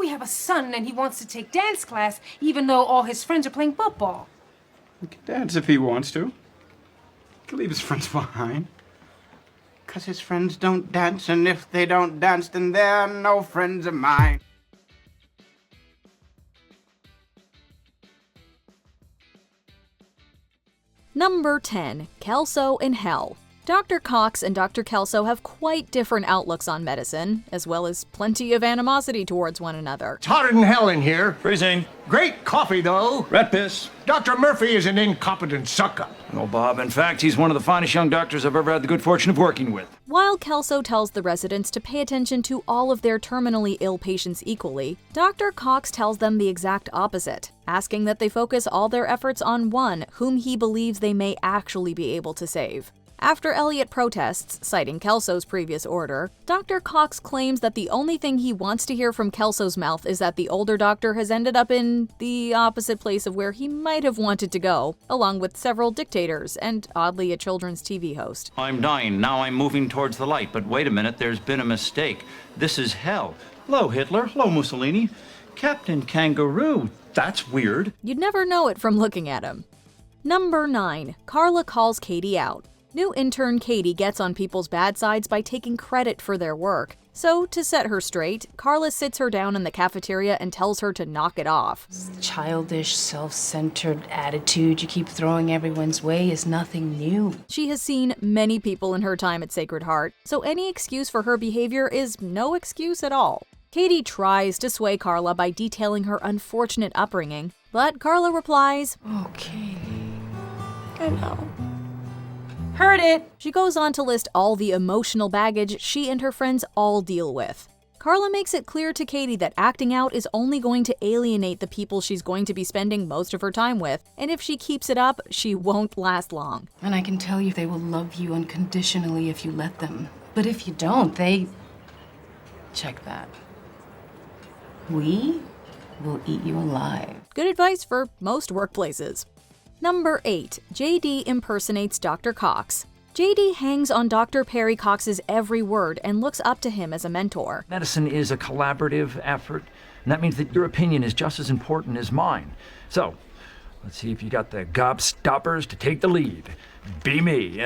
we have a son and he wants to take dance class even though all his friends are playing football? He can dance if he wants to. He can leave his friends behind. 'Cause his friends don't dance, and if they don't dance, then they're no friends of mine. Number 10. Kelso in Hell. Dr. Cox and Dr. Kelso have quite different outlooks on medicine, as well as plenty of animosity towards one another. It's hotter than hell in here. Freezing. Great coffee, though. Rat piss. Dr. Murphy is an incompetent suck-up. No, Bob. In fact, he's one of the finest young doctors I've ever had the good fortune of working with. While Kelso tells the residents to pay attention to all of their terminally ill patients equally, Dr. Cox tells them the exact opposite, asking that they focus all their efforts on one whom he believes they may actually be able to save. After Elliot protests, citing Kelso's previous order, Dr. Cox claims that the only thing he wants to hear from Kelso's mouth is that the older doctor has ended up in the opposite place of where he might have wanted to go, along with several dictators and, oddly, a children's TV host. I'm dying, now I'm moving towards the light, but wait a minute, there's been a mistake. This is hell. Hello, Hitler. Hello, Mussolini. Captain Kangaroo. That's weird. You'd never know it from looking at him. Number 9. Carla calls Katie out. New intern Katie gets on people's bad sides by taking credit for their work. So, to set her straight, Carla sits her down in the cafeteria and tells her to knock it off. This childish, self-centered attitude you keep throwing everyone's way is nothing new. She has seen many people in her time at Sacred Heart, so any excuse for her behavior is no excuse at all. Katie tries to sway Carla by detailing her unfortunate upbringing, but Carla replies, "Oh, Katie, I know. Heard it! She goes on to list all the emotional baggage she and her friends all deal with. Carla makes it clear to Katie that acting out is only going to alienate the people she's going to be spending most of her time with, and if she keeps it up, she won't last long. And I can tell you they will love you unconditionally if you let them. But if you don't, they... Check that. We will eat you alive." Good advice for most workplaces. Number 8. JD impersonates Dr. Cox. JD hangs on Dr. Perry Cox's every word and looks up to him as a mentor. Medicine is a collaborative effort, and that means that your opinion is just as important as mine. So, let's see if you got the gobstoppers to take the lead. Be me.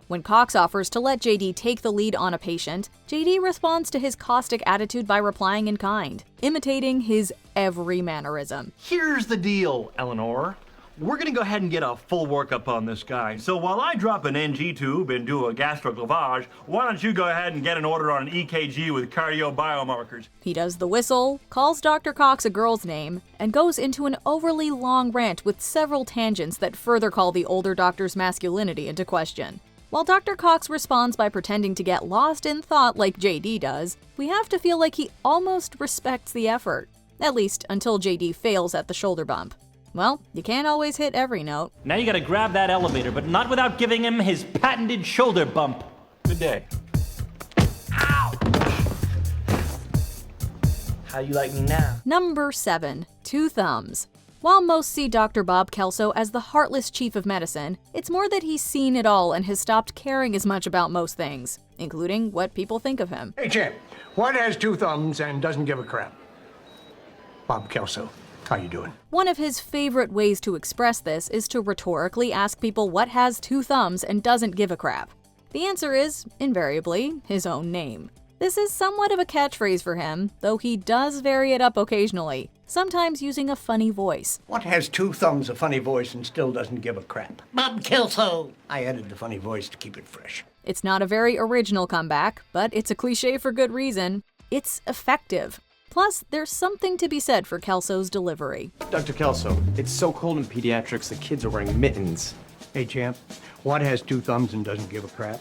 When Cox offers to let JD take the lead on a patient, JD responds to his caustic attitude by replying in kind, imitating his every mannerism. Here's the deal, Eleanor. We're gonna go ahead and get a full workup on this guy. So while I drop an NG tube and do a gastric lavage, why don't you go ahead and get an order on an EKG with cardio biomarkers? He does the whistle, calls Dr. Cox a girl's name, and goes into an overly long rant with several tangents that further call the older doctor's masculinity into question. While Dr. Cox responds by pretending to get lost in thought like JD does, we have to feel like he almost respects the effort. At least until JD fails at the shoulder bump. Well, you can't always hit every note. Now you gotta grab that elevator, but not without giving him his patented shoulder bump. Good day. Ow! How you like me now? Number 7. Two Thumbs. While most see Dr. Bob Kelso as the heartless chief of medicine, it's more that he's seen it all and has stopped caring as much about most things, including what people think of him. Hey, champ, what has 2 thumbs and doesn't give a crap? Bob Kelso. How you doing? One of his favorite ways to express this is to rhetorically ask people what has 2 thumbs and doesn't give a crap. The answer is, invariably, his own name. This is somewhat of a catchphrase for him, though he does vary it up occasionally, sometimes using a funny voice. What has 2 thumbs, a funny voice, and still doesn't give a crap? Bob Kelso. I added the funny voice to keep it fresh. It's not a very original comeback, but it's a cliche for good reason. It's effective. Plus, there's something to be said for Kelso's delivery. Dr. Kelso, it's so cold in pediatrics the kids are wearing mittens. Hey, champ, what has 2 thumbs and doesn't give a crap?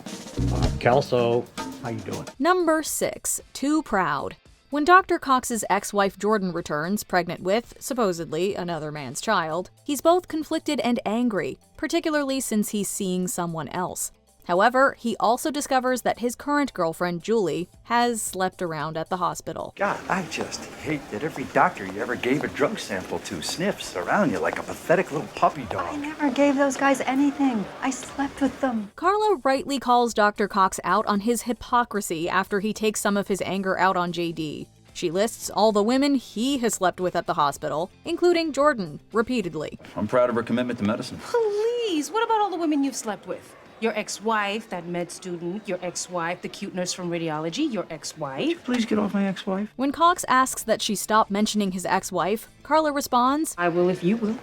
Bob Kelso. How you doing? Number 6. Too Proud. When Dr. Cox's ex-wife Jordan returns, pregnant with, supposedly, another man's child, he's both conflicted and angry, particularly since he's seeing someone else. However, he also discovers that his current girlfriend, Julie, has slept around at the hospital. God, I just hate that every doctor you ever gave a drug sample to sniffs around you like a pathetic little puppy dog. I never gave those guys anything. I slept with them. Carla rightly calls Dr. Cox out on his hypocrisy after he takes some of his anger out on JD. She lists all the women he has slept with at the hospital, including Jordan, repeatedly. I'm proud of her commitment to medicine. Please, what about all the women you've slept with? Your ex-wife, that med student, your ex-wife, the cute nurse from radiology, your ex-wife. Please get off my ex-wife. When Cox asks that she stop mentioning his ex-wife, Carla responds, I will if you will.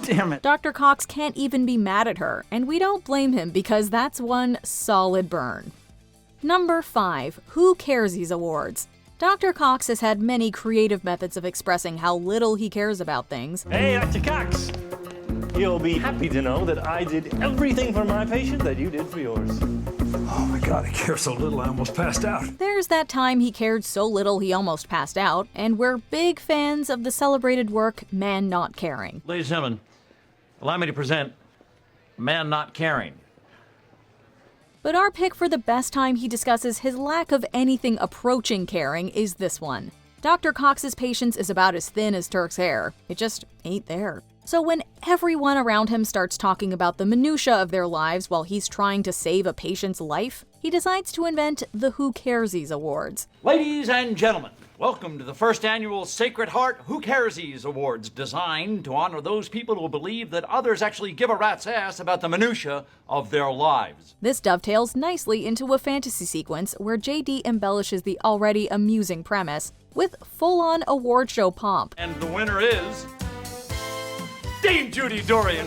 Damn it. Dr. Cox can't even be mad at her, and we don't blame him because that's one solid burn. Number 5. Who Caresies Awards. Dr. Cox has had many creative methods of expressing how little he cares about things. Hey, Dr. Cox! You'll be happy to know that I did everything for my patient that you did for yours. Oh my God, I care so little I almost passed out. There's that time he cared so little he almost passed out, and we're big fans of the celebrated work Man Not Caring. Ladies and gentlemen, allow me to present Man Not Caring. But our pick for the best time he discusses his lack of anything approaching caring is this one. Dr. Cox's patience is about as thin as Turk's hair. It just ain't there. So when everyone around him starts talking about the minutia of their lives while he's trying to save a patient's life, he decides to invent the Who Caresies Awards. Ladies and gentlemen, welcome to the first annual Sacred Heart Who Caresies Awards, designed to honor those people who believe that others actually give a rat's ass about the minutia of their lives. This dovetails nicely into a fantasy sequence where JD embellishes the already amusing premise with full-on award show pomp. And the winner is Dame Judy Dorian.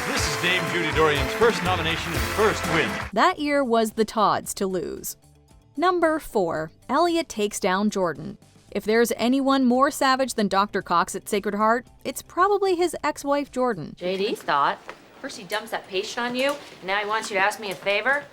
This is Dame Judy Dorian's first nomination and first win. That year was the Todds to lose. Number 4. Elliot takes down Jordan. If there's anyone more savage than Dr. Cox at Sacred Heart, it's probably his ex-wife Jordan. JD's thought. First he dumps that patient on you, and now he wants you to ask me a favor?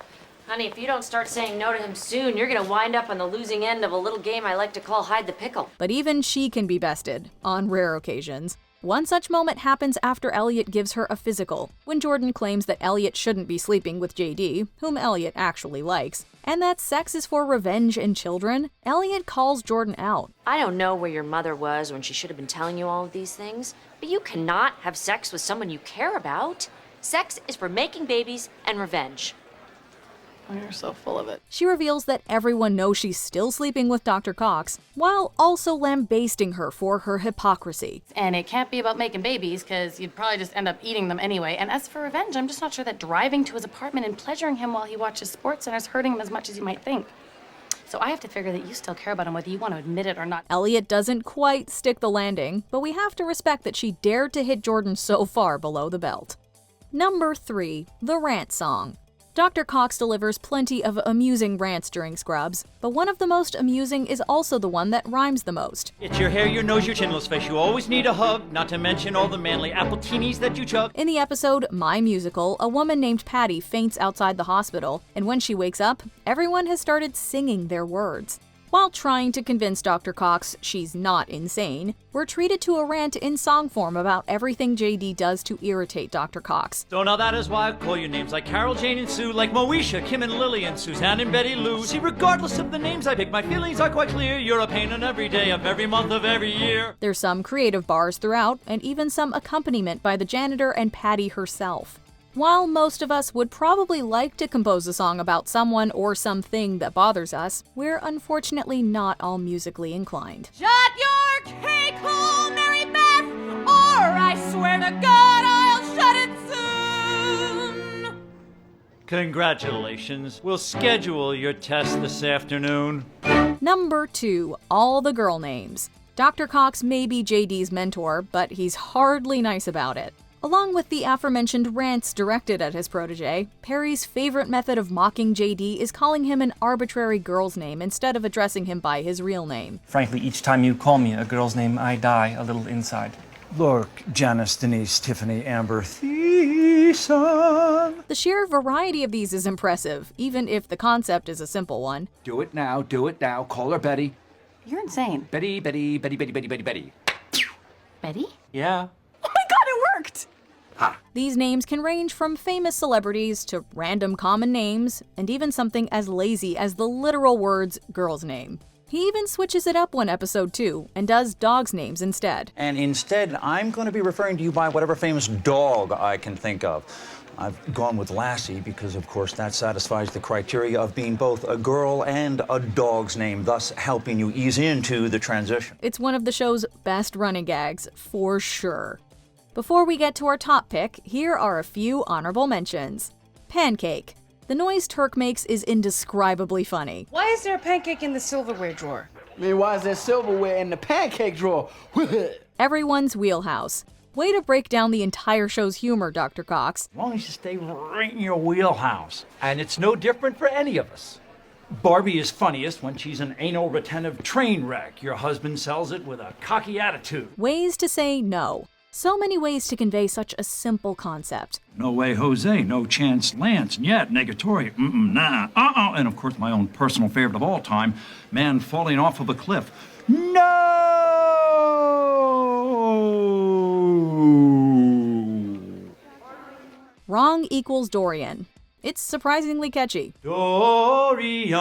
Honey, if you don't start saying no to him soon, you're gonna wind up on the losing end of a little game I like to call hide the pickle. But even she can be bested, on rare occasions. One such moment happens after Elliot gives her a physical, when Jordan claims that Elliot shouldn't be sleeping with JD, whom Elliot actually likes, and that sex is for revenge and children. Elliot calls Jordan out. I don't know where your mother was when she should have been telling you all of these things, but you cannot have sex with someone you care about. Sex is for making babies and revenge. Oh, you're so full of it. She reveals that everyone knows she's still sleeping with Dr. Cox, while also lambasting her for her hypocrisy. And it can't be about making babies, because you'd probably just end up eating them anyway. And as for revenge, I'm just not sure that driving to his apartment and pleasuring him while he watches sports center is hurting him as much as you might think. So I have to figure that you still care about him, whether you want to admit it or not. Elliot doesn't quite stick the landing, but we have to respect that she dared to hit Jordan so far below the belt. Number 3. The Rant Song. Dr. Cox delivers plenty of amusing rants during Scrubs, but one of the most amusing is also the one that rhymes the most. It's your hair, your nose, your chinless face. You always need a hug, not to mention all the manly appletinis that you chug. In the episode My Musical, a woman named Patty faints outside the hospital, and when she wakes up, everyone has started singing their words. While trying to convince Dr. Cox she's not insane, we're treated to a rant in song form about everything JD does to irritate Dr. Cox. So now that is why I call you names like Carol, Jane, and Sue, like Moesha, Kim, and Lily, and Suzanne, and Betty Lou. See, regardless of the names I pick, my feelings are quite clear. You're a pain on every day of every month of every year. There's some creative bars throughout, and even some accompaniment by the janitor and Patty herself. While most of us would probably like to compose a song about someone or something that bothers us, we're unfortunately not all musically inclined. Shut your cake hole, Mary Beth, or I swear to God I'll shut it soon. Congratulations. We'll schedule your test this afternoon. Number 2. All the girl names. Dr. Cox may be JD's mentor, but he's hardly nice about it. Along with the aforementioned rants directed at his protege, Perry's favorite method of mocking JD is calling him an arbitrary girl's name instead of addressing him by his real name. Frankly, each time you call me a girl's name, I die a little inside. Look, Janice, Denise, Tiffany, Amber, Thiessen. The sheer variety of these is impressive, even if the concept is a simple one. Do it now, call her Betty. You're insane. Betty. Betty? Yeah. Oh my God, it worked! These names can range from famous celebrities to random common names, and even something as lazy as the literal words girl's name. He even switches it up one episode too, and does dogs' names instead. And instead, I'm going to be referring to you by whatever famous dog I can think of. I've gone with Lassie because, of course, that satisfies the criteria of being both a girl and a dog's name, thus helping you ease into the transition. It's one of the show's best running gags, for sure. Before we get to our top pick, here are a few honorable mentions. Pancake. The noise Turk makes is indescribably funny. Why is there a pancake in the silverware drawer? I mean, why is there silverware in the pancake drawer? Everyone's wheelhouse. Way to break down the entire show's humor, Dr. Cox. As long as you stay right in your wheelhouse. And it's no different for any of us. Barbie is funniest when she's an anal retentive train wreck. Your husband sells it with a cocky attitude. Ways to say no. So many ways to convey such a simple concept. No way, Jose. No chance, Lance. Yet, negatory. Nah. And of course, my own personal favorite of all time, man falling off of a cliff. No! Wrong equals Dorian. It's surprisingly catchy. Dorian.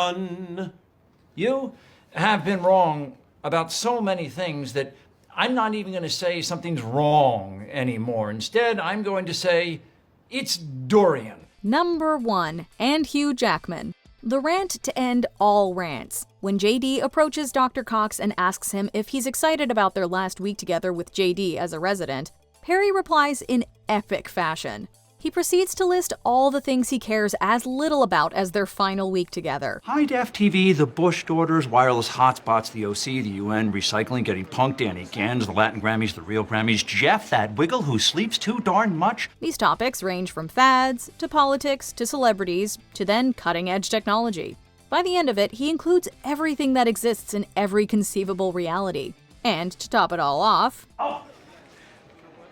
You have been wrong about so many things that I'm not even going to say something's wrong anymore. Instead, I'm going to say it's Dorian. Number 1, and Hugh Jackman. The rant to end all rants. When JD approaches Dr. Cox and asks him if he's excited about their last week together with JD as a resident, Perry replies in epic fashion. He proceeds to list all the things he cares as little about as their final week together. High-def TV, the Bush daughters, wireless hotspots, the OC, the UN, recycling, getting punked, Danny Gans, the Latin Grammys, the real Grammys, Jeff, that wiggle who sleeps too darn much. These topics range from fads, to politics, to celebrities, to then cutting-edge technology. By the end of it, he includes everything that exists in every conceivable reality. And to top it all off...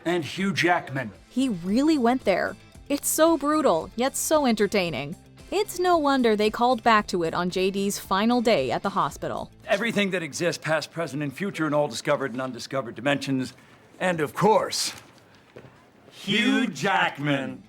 And Hugh Jackman. He really went there. It's so brutal, yet so entertaining. It's no wonder they called back to it on JD's final day at the hospital. Everything that exists, past, present, and future, in all discovered and undiscovered dimensions. And of course, Hugh Jackman.